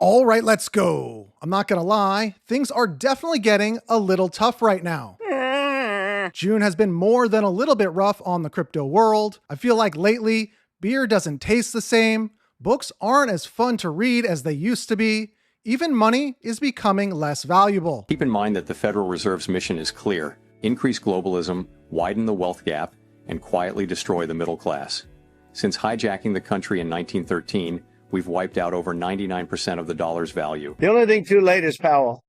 All right, let's go. I'm not gonna lie, things are definitely getting a little tough right now. June has been more than a little bit rough on the crypto world. I feel like lately, beer doesn't taste the same, books aren't as fun to read as they used to be, even money is becoming less valuable. Keep in mind that the Federal Reserve's mission is clear: increase globalism, widen the wealth gap, and quietly destroy the middle class. Since hijacking the country in 1913, we've wiped out over 99% of the dollar's value. The only thing too late is Powell.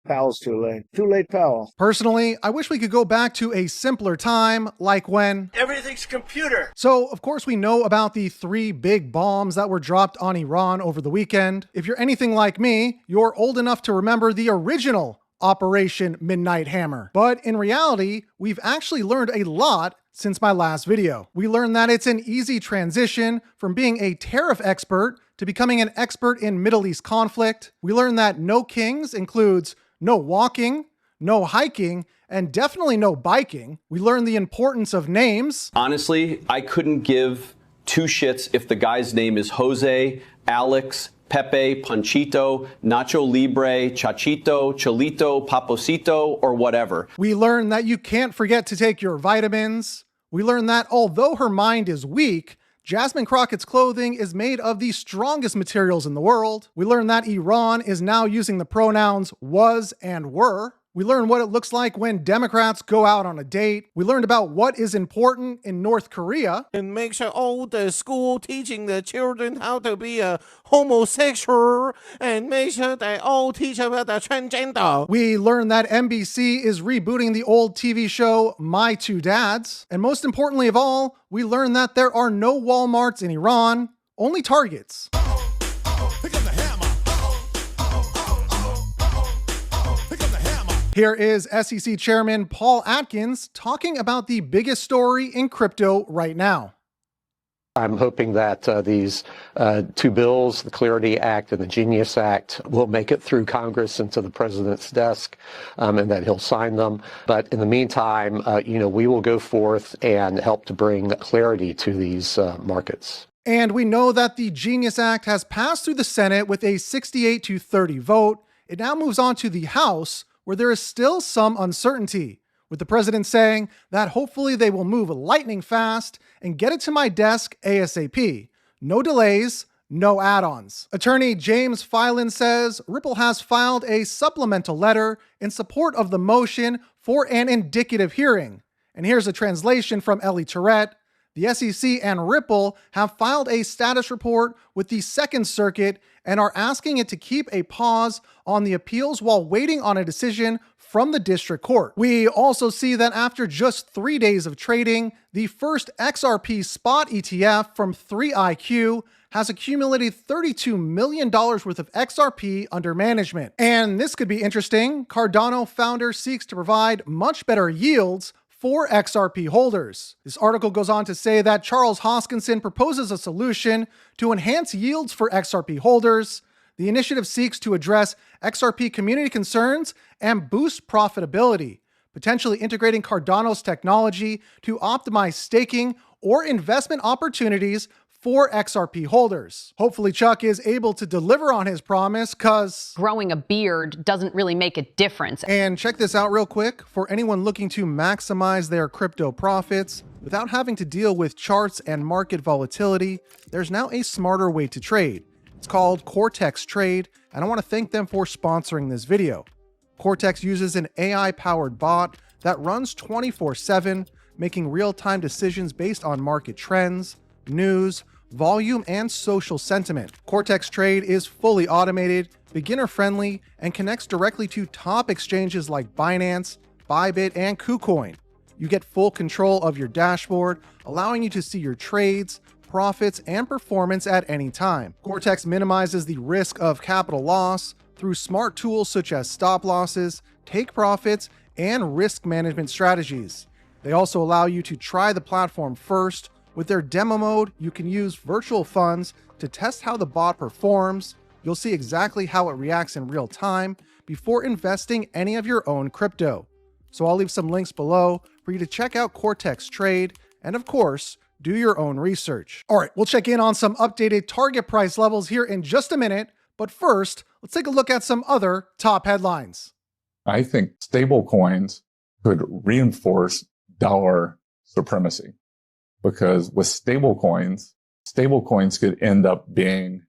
Powell's too late. Too late, Powell. Personally, I wish we could go back to a simpler time, like when Everything's computer. So, of course, we know about the 3 big bombs that were dropped on Iran over the weekend. If you're anything like me, you're old enough to remember the original Operation Midnight Hammer. But in reality, we've actually learned a lot since my last video. We learned that it's an easy transition from being a tariff expert to becoming an expert in Middle East conflict. We learned that no kings includes no walking, no hiking, and definitely no biking. We learned the importance of names. Honestly, I couldn't give 2 shits if the guy's name is Jose, Alex, Pepe, Panchito, Nacho Libre, Chachito, Cholito, Paposito, or whatever. We learned that you can't forget to take your vitamins. We learned that although her mind is weak, Jasmine Crockett's clothing is made of the strongest materials in the world. We learned that Iran is now using the pronouns was and were. We learned what it looks like when Democrats go out on a date. We learned about what is important in North Korea. And make sure all the school teaching the children how to be a homosexual, and make sure they all teach about the transgender. We learned that NBC is rebooting the old TV show My Two Dads. And most importantly of all, we learned that there are no Walmarts in Iran, only Targets. Here is SEC Chairman Paul Atkins talking about the biggest story in crypto right now. I'm hoping that these 2 bills, the Clarity Act and the Genius Act, will make it through Congress and to the president's desk, and that he'll sign them. But in the meantime, we will go forth and help to bring clarity to these markets. And we know that the Genius Act has passed through the Senate with a 68-30 vote. It now moves on to the House, where there is still some uncertainty, with the president saying that hopefully they will move lightning fast and get it to my desk ASAP. No delays, no add-ons. Attorney James Filan says Ripple has filed a supplemental letter in support of the motion for an indicative hearing. And here's a translation from Ellie Tourette. The SEC and Ripple have filed a status report with the Second Circuit and are asking it to keep a pause on the appeals while waiting on a decision from the district court. We also see that after just 3 days of trading, the first XRP spot ETF from 3iQ has accumulated $32 million worth of XRP under management. And this could be interesting. Cardano founder seeks to provide much better yields for XRP holders. This article goes on to say that Charles Hoskinson proposes a solution to enhance yields for XRP holders. The initiative seeks to address XRP community concerns and boost profitability, potentially integrating Cardano's technology to optimize staking or investment opportunities for XRP holders. Hopefully Chuck is able to deliver on his promise, cause growing a beard doesn't really make a difference. And check this out real quick. For anyone looking to maximize their crypto profits without having to deal with charts and market volatility, there's now a smarter way to trade. It's called Cortex Trade, and I want to thank them for sponsoring this video. Cortex uses an AI-powered bot that runs 24/7, making real-time decisions based on market trends, news, volume, and social sentiment. Cortex Trade is fully automated, beginner-friendly, and connects directly to top exchanges like Binance, Bybit, and KuCoin. You get full control of your dashboard, allowing you to see your trades, profits, and performance at any time. Cortex minimizes the risk of capital loss through smart tools such as stop losses, take profits, and risk management strategies. They also allow you to try the platform first. With their demo mode, you can use virtual funds to test how the bot performs. You'll see exactly how it reacts in real time before investing any of your own crypto. So I'll leave some links below for you to check out Cortex Trade, and of course, do your own research. All right, we'll check in on some updated target price levels here in just a minute, But first, let's take a look at some other top headlines. I think stablecoins could reinforce dollar supremacy, because with stablecoins could end up being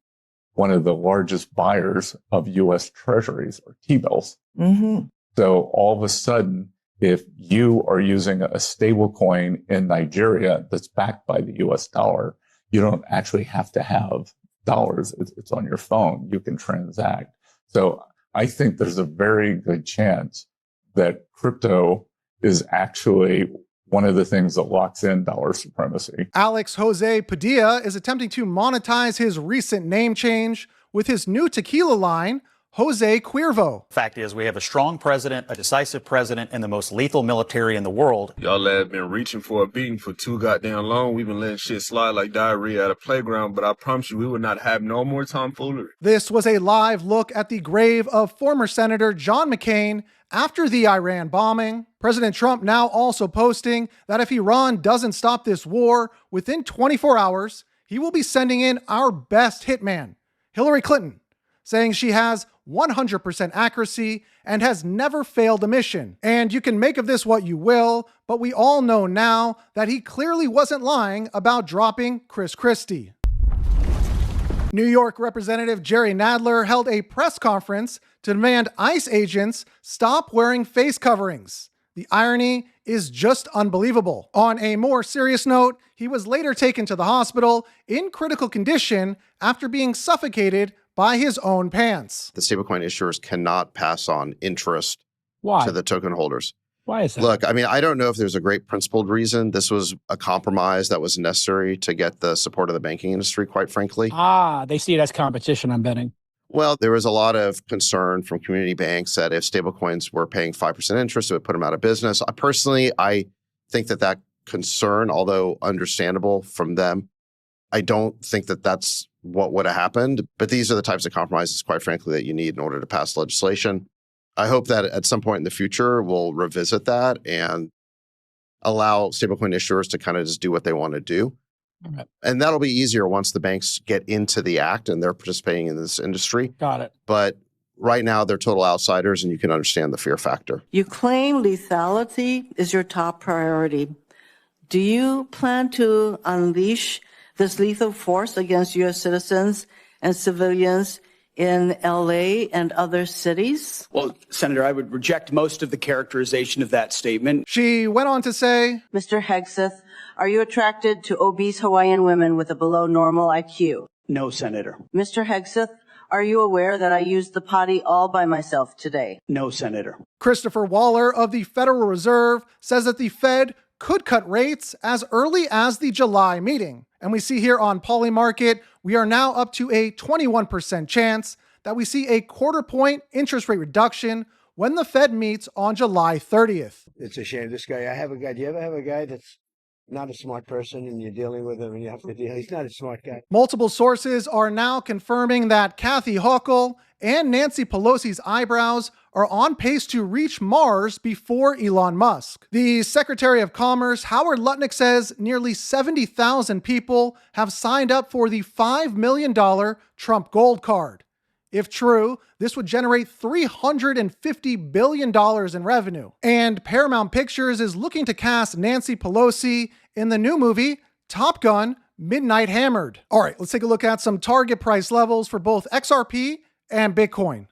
one of the largest buyers of U.S. treasuries or T-bills. Mm-hmm. So all of a sudden, if you are using a stablecoin in Nigeria that's backed by the U.S. dollar, you don't actually have to have dollars. It's on your phone. You can transact. So I think there's a very good chance that crypto is actually one of the things that locks in dollar supremacy. Alex Jose Padilla is attempting to monetize his recent name change with his new tequila line, Jose Cuervo. Fact is, we have a strong president, a decisive president, and the most lethal military in the world. Y'all have been reaching for a beating for too goddamn long. We've been letting shit slide like diarrhea at a playground, but I promise you we will not have no more tomfoolery. This was a live look at the grave of former Senator John McCain after the Iran bombing. President Trump now also posting that if Iran doesn't stop this war within 24 hours, he will be sending in our best hitman, Hillary Clinton, saying she has 100% accuracy and has never failed a mission. And you can make of this what you will, but we all know now that he clearly wasn't lying about dropping Chris Christie. New York Representative Jerry Nadler held a press conference to demand ICE agents stop wearing face coverings. The irony is just unbelievable. On a more serious note, he was later taken to the hospital in critical condition after being suffocated by his own pants. The stablecoin issuers cannot pass on interest Why? to the token holders. Why is that? Look, I mean, I don't know if there's a great principled reason. This was a compromise that was necessary to get the support of the banking industry, quite frankly. They see it as competition, I'm betting. Well, there was a lot of concern from community banks that if stablecoins were paying 5% interest, it would put them out of business. I think that concern, although understandable from them, I don't think that that's what would have happened. But these are the types of compromises, quite frankly, that you need in order to pass legislation. I hope that at some point in the future, we'll revisit that and allow stablecoin issuers to kind of just do what they want to do. Okay. And that'll be easier once the banks get into the act and they're participating in this industry. Got it. But right now, they're total outsiders, and you can understand the fear factor. You claim lethality is your top priority. Do you plan to unleash this lethal force against U.S. citizens and civilians in L.A. and other cities? Well, Senator, I would reject most of the characterization of that statement. She went on to say, Mr. Hegseth, are you attracted to obese Hawaiian women with a below normal IQ? No, Senator. Mr. Hegseth, are you aware that I used the potty all by myself today? No, Senator. Christopher Waller of the Federal Reserve says that the Fed could cut rates as early as the July meeting. And we see here on Polymarket, we are now up to a 21% chance that we see a quarter-point interest rate reduction when the Fed meets on July 30th. It's a shame. This guy, do you ever have a guy that's not a smart person and you're dealing with him and you have to deal? He's not a smart guy. Multiple sources are now confirming that Kathy Hochul and Nancy Pelosi's eyebrows are on pace to reach Mars before Elon Musk. The Secretary of Commerce, Howard Lutnick, says nearly 70,000 people have signed up for the $5 million Trump Gold Card. If true, this would generate $350 billion in revenue. And Paramount Pictures is looking to cast Nancy Pelosi in the new movie, Top Gun: Midnight Hammered. All right, let's take a look at some target price levels for both XRP and Bitcoin.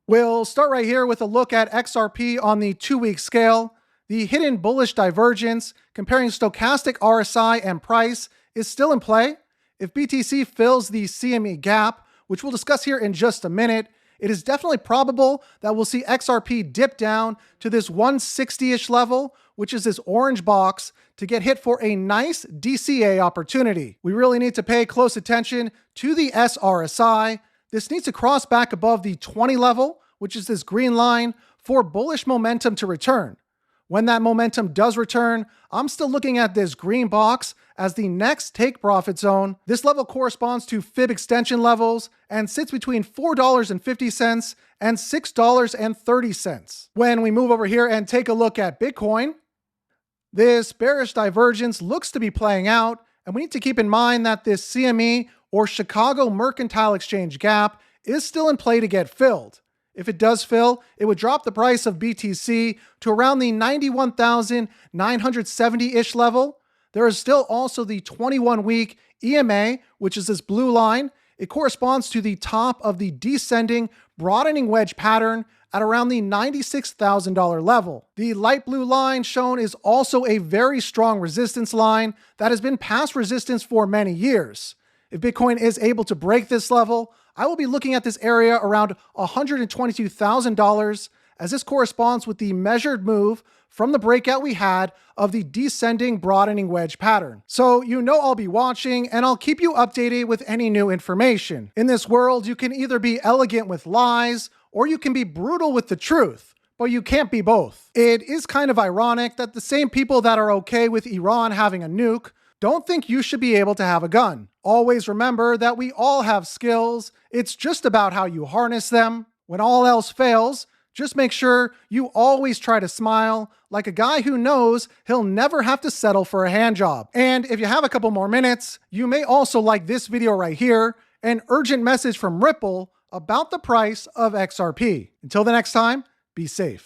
We'll start right here with a look at XRP on the 2-week scale. The hidden bullish divergence comparing stochastic RSI and price is still in play. If BTC fills the CME gap, which we'll discuss here in just a minute, it is definitely probable that we'll see XRP dip down to this 160-ish level, which is this orange box, to get hit for a nice DCA opportunity. We really need to pay close attention to the SRSI. This needs to cross back above the 20 level, which is this green line, for bullish momentum to return. When that momentum does return, I'm still looking at this green box as the next take profit zone. This level corresponds to fib extension levels and sits between $4.50 and $6.30. When we move over here and take a look at Bitcoin, this bearish divergence looks to be playing out, and we need to keep in mind that this CME or Chicago Mercantile Exchange gap is still in play to get filled. If it does fill, it would drop the price of BTC to around the 91,970-ish level. There is still also the 21-week EMA, which is this blue line. It corresponds to the top of the descending broadening wedge pattern at around the $96,000 level. The light blue line shown is also a very strong resistance line that has been past resistance for many years. If Bitcoin is able to break this level, I will be looking at this area around $122,000, as this corresponds with the measured move from the breakout we had of the descending broadening wedge pattern. So you know I'll be watching, and I'll keep you updated with any new information. In this world, you can either be elegant with lies, or you can be brutal with the truth, but you can't be both. It is kind of ironic that the same people that are okay with Iran having a nuke don't think you should be able to have a gun. Always remember that we all have skills. It's just about how you harness them. When all else fails, just make sure you always try to smile like a guy who knows he'll never have to settle for a hand job. And if you have a couple more minutes, you may also like this video right here, an urgent message from Ripple about the price of XRP. Until the next time, be safe.